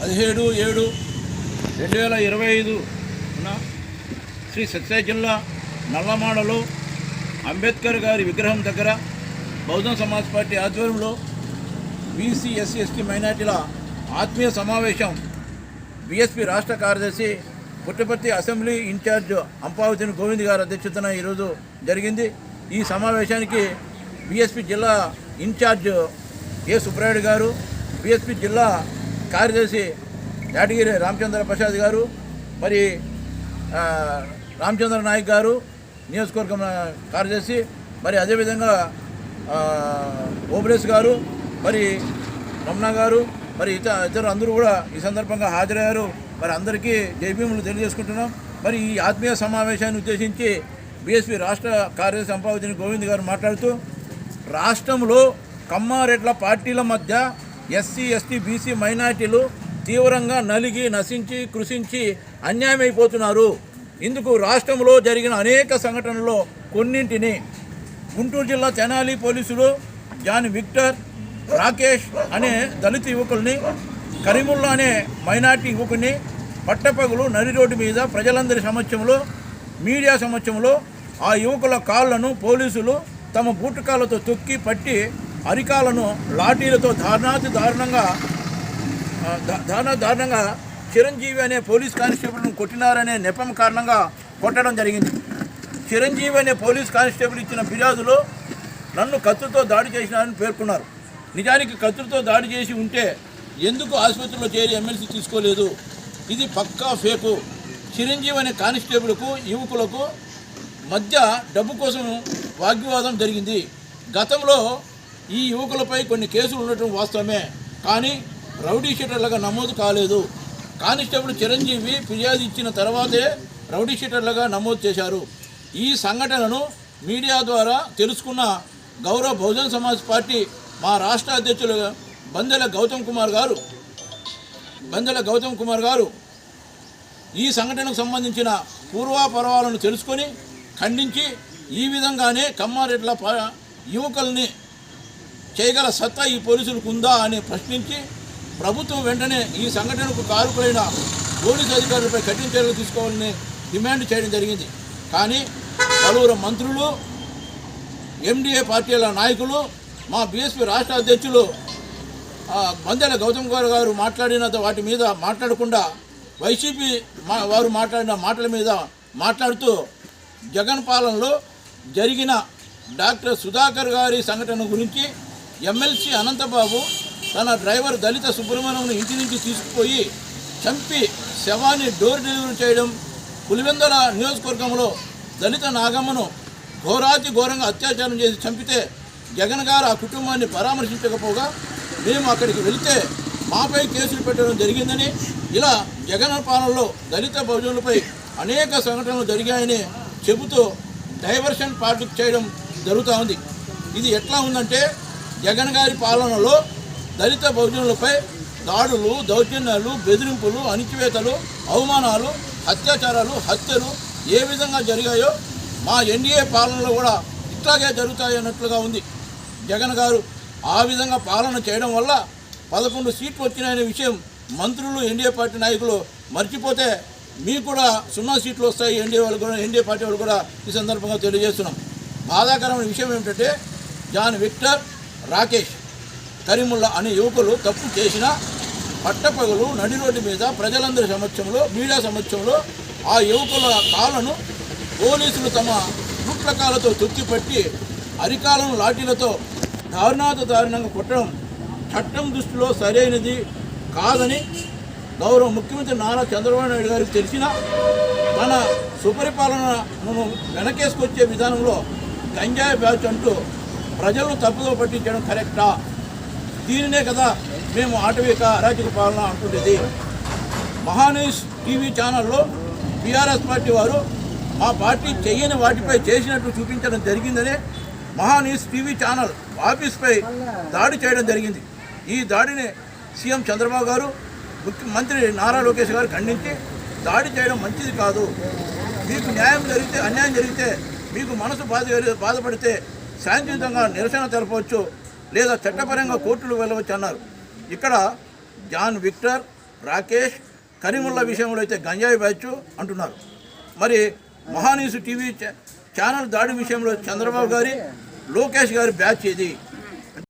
పదిహేడు 7/2025 శ్రీ సత్య జిల్లా నల్లమాడలో అంబేద్కర్ గారి విగ్రహం దగ్గర బహుజన సమాజ్ పార్టీ ఆధ్వర్యంలో బీసీ ఎస్సీ ఎస్టీ మైనార్టీల ఆత్మీయ సమావేశం బీఎస్పీ రాష్ట్ర కార్యదర్శి పుట్టపర్తి అసెంబ్లీ ఇన్ఛార్జ్ అంపావతిని గోవింద్ గారి అధ్యక్షతన ఈరోజు జరిగింది. ఈ సమావేశానికి బీఎస్పీ జిల్లా ఇన్ఛార్జ్ ఏ సుబ్రాయుడు గారు, బీఎస్పీ జిల్లా కార్యదర్శి యాటగిరి రామచంద్ర ప్రసాద్ గారు, మరి రామచంద్ర నాయక్ గారు నియోజకవర్గం కార్యదర్శి, మరి అదేవిధంగా ఓబులేస్ గారు, మరి రమణ గారు, మరి ఇతరు అందరూ కూడా ఈ సందర్భంగా హాజరయ్యారు. మరి అందరికీ జైభీములు తెలియజేసుకుంటున్నాం. మరి ఈ ఆత్మీయ సమావేశాన్ని ఉద్దేశించి బీఎస్పీ రాష్ట్ర కార్యదర్శి అంపావతిని గోవింద్ గారు మాట్లాడుతూ, రాష్ట్రంలో కమ్మారెడ్ల పార్టీల మధ్య ఎస్సీ ఎస్టీ బీసీ మైనార్టీలు తీవ్రంగా నలిగి నశించి కృషించి అన్యాయమైపోతున్నారు. ఇందుకు రాష్ట్రంలో జరిగిన అనేక సంఘటనల్లో కొన్నింటిని గుంటూరు జిల్లా తెనాలి పోలీసులు జాన్ విక్టర్, రాకేష్ అనే దళిత యువకుల్ని, కరీముల్లా అనే మైనార్టీ యువకుని పట్టపగులు నడి రోడ్డు మీద ప్రజలందరి సమక్షంలో, మీడియా సమక్షంలో ఆ యువకుల కాళ్లను పోలీసులు తమ బూటకాలతో తొక్కి పట్టి అరికాలను లాఠీలతో దారుణంగా చిరంజీవి అనే పోలీస్ కానిస్టేబుల్ను కొట్టినారనే నెపం కారణంగా కొట్టడం జరిగింది. చిరంజీవి అనే పోలీస్ కానిస్టేబుల్ ఇచ్చిన ఫిర్యాదులో నన్ను కత్తులతో దాడి చేసినారని పేర్కొన్నారు. నిజానికి కత్తులతో దాడి చేసి ఉంటే ఎందుకు ఆసుపత్రిలో చేరి ఎమ్మెల్సీ తీసుకోలేదు? ఇది పక్కా ఫేకు. చిరంజీవి అనే కానిస్టేబుల్కు యువకులకు మధ్య డబ్బు కోసం వాగ్వివాదం జరిగింది. గతంలో ఈ యువకులపై కొన్ని కేసులు ఉండటం వాస్తవమే, కానీ రౌడీ షీటర్లుగా నమోదు కాలేదు. కానిస్టేబుల్ చిరంజీవి ఫిర్యాదు ఇచ్చిన తర్వాతే రౌడీ షీటర్లుగా నమోదు చేశారు. ఈ సంఘటనను మీడియా ద్వారా తెలుసుకున్న గౌరవ బహుజన సమాజ్ పార్టీ మా రాష్ట్ర అధ్యక్షులు బందెల గౌతమ్ కుమార్ గారు ఈ సంఘటనకు సంబంధించిన పూర్వాపరాలను తెలుసుకొని ఖండించి, ఈ విధంగానే కమ్మారెడ్ల యువకుల్ని చేయగల సత్తా ఈ పోలీసులకు ఉందా అని ప్రశ్నించి ప్రభుత్వం వెంటనే ఈ సంఘటనకు కారుకులైన పోలీసు అధికారులపై కఠిన చర్యలు తీసుకోవాలని డిమాండ్ చేయడం జరిగింది. కానీ పలువురు మంత్రులు, ఎండిఏ పార్టీల నాయకులు, మా బీఎస్పీ రాష్ట్ర అధ్యక్షులు బందెల గౌతమ్ గారు మాట్లాడిన వాటి మీద మాట్లాడకుండా వైసీపీ వారు మాట్లాడిన మాటల మీద మాట్లాడుతూ జగన్ పాలనలో జరిగిన డాక్టర్ సుధాకర్ గారి సంఘటన గురించి ఎమ్మెల్సీ అనంతబాబు తన డ్రైవర్ దళిత సుబ్రహ్మణ్యంను ఇంటి నుంచి తీసుకుపోయి చంపి శవాన్ని డోర్ డెలివరీ చేయడం, పులివెందుల నియోజకవర్గంలో దళిత నాగమ్మను ఘోరంగా అత్యాచారం చేసి చంపితే జగన్ గారు ఆ కుటుంబాన్ని పరామర్శించకపోగా మేము అక్కడికి వెళితే మాపై కేసులు పెట్టడం జరిగిందని, ఇలా జగన్ పాలనలో దళిత బహుజనులపై అనేక సంఘటనలు జరిగాయని చెబుతూ డైవర్షన్ పాలిటిక్స్ చేయడం జరుగుతూ ఉంది. ఇది ఎట్లా ఉందంటే, జగన్ గారి పాలనలో దళిత బహుజనులపై దాడులు, దౌర్జన్యాలు, బెదిరింపులు, అణిచివేతలు, అవమానాలు, అత్యాచారాలు, హత్యలు ఏ విధంగా జరిగాయో మా ఎన్డీఏ పాలనలో కూడా ఇట్లాగే జరుగుతాయన్నట్లుగా ఉంది. జగన్ గారు ఆ విధంగా పాలన చేయడం వల్ల 11 సీట్లు వచ్చినాయనే విషయం మంత్రులు, ఎన్డీఏ పార్టీ నాయకులు మర్చిపోతే మీకు కూడా 0 సీట్లు వస్తాయి ఎన్డీఏ పార్టీ వాళ్ళు కూడా ఈ సందర్భంగా తెలియజేస్తున్నాం. బాధాకరమైన విషయం ఏమిటంటే, జాన్ విక్టర్, రాకేష్, కరీముల్లా అనే యువకులు తప్పు చేసిన పట్టపగలు నడి రోడ్డు మీద ప్రజలందరి సమక్షంలో, మీడియా సమక్షంలో ఆ యువకుల కాళ్ళను పోలీసులు తమ బూట్లకాలతో తొక్కిపట్టి అరికాలను లాఠీలతో దారుణంగా కొట్టడం చట్టం దృష్టిలో సరైనది కాదని గౌరవ ముఖ్యమంత్రి నారా చంద్రబాబు నాయుడు గారికి తెలిసినా తన సుపరిపాలనను వెనకేసుకొచ్చే విధానంలో గంజాయి బ్యాచ్ అంటూ ప్రజలను తప్పుదో పట్టించడం కరెక్టా? దీనినే కదా మేము ఆటవిక అరాచక పాలన అంటుండేది. మహాన్యూస్ టీవీ ఛానల్లో టీఆర్ఎస్ పార్టీ వారు మా పార్టీ చెయ్యని వాటిపై చేసినట్టు చూపించడం జరిగిందనే మహాన్యూస్ టీవీ ఛానల్ ఆఫీస్పై దాడి చేయడం జరిగింది. ఈ దాడిని సీఎం చంద్రబాబు గారు, ముఖ్యమంత్రి నారా లోకేష్ గారు ఖండించి దాడి చేయడం మంచిది కాదు, మీకు అన్యాయం జరిగితే మీకు మనసు బాధపడితే శాంతియుతంగా నిరసన తెలపవచ్చు లేదా చట్టపరంగా కోర్టులు వెళ్ళవచ్చు అన్నారు. ఇక్కడ జాన్ విక్టర్, రాకేష్, కరీముల్లా విషయంలో అయితే గంజాయి బ్యాచ్ అంటున్నారు. మరి మహాన్యూస్ టీవీ ఛానల్ దాడి విషయంలో చంద్రబాబు గారి, లోకేష్ గారి బ్యాచ్ ఇది.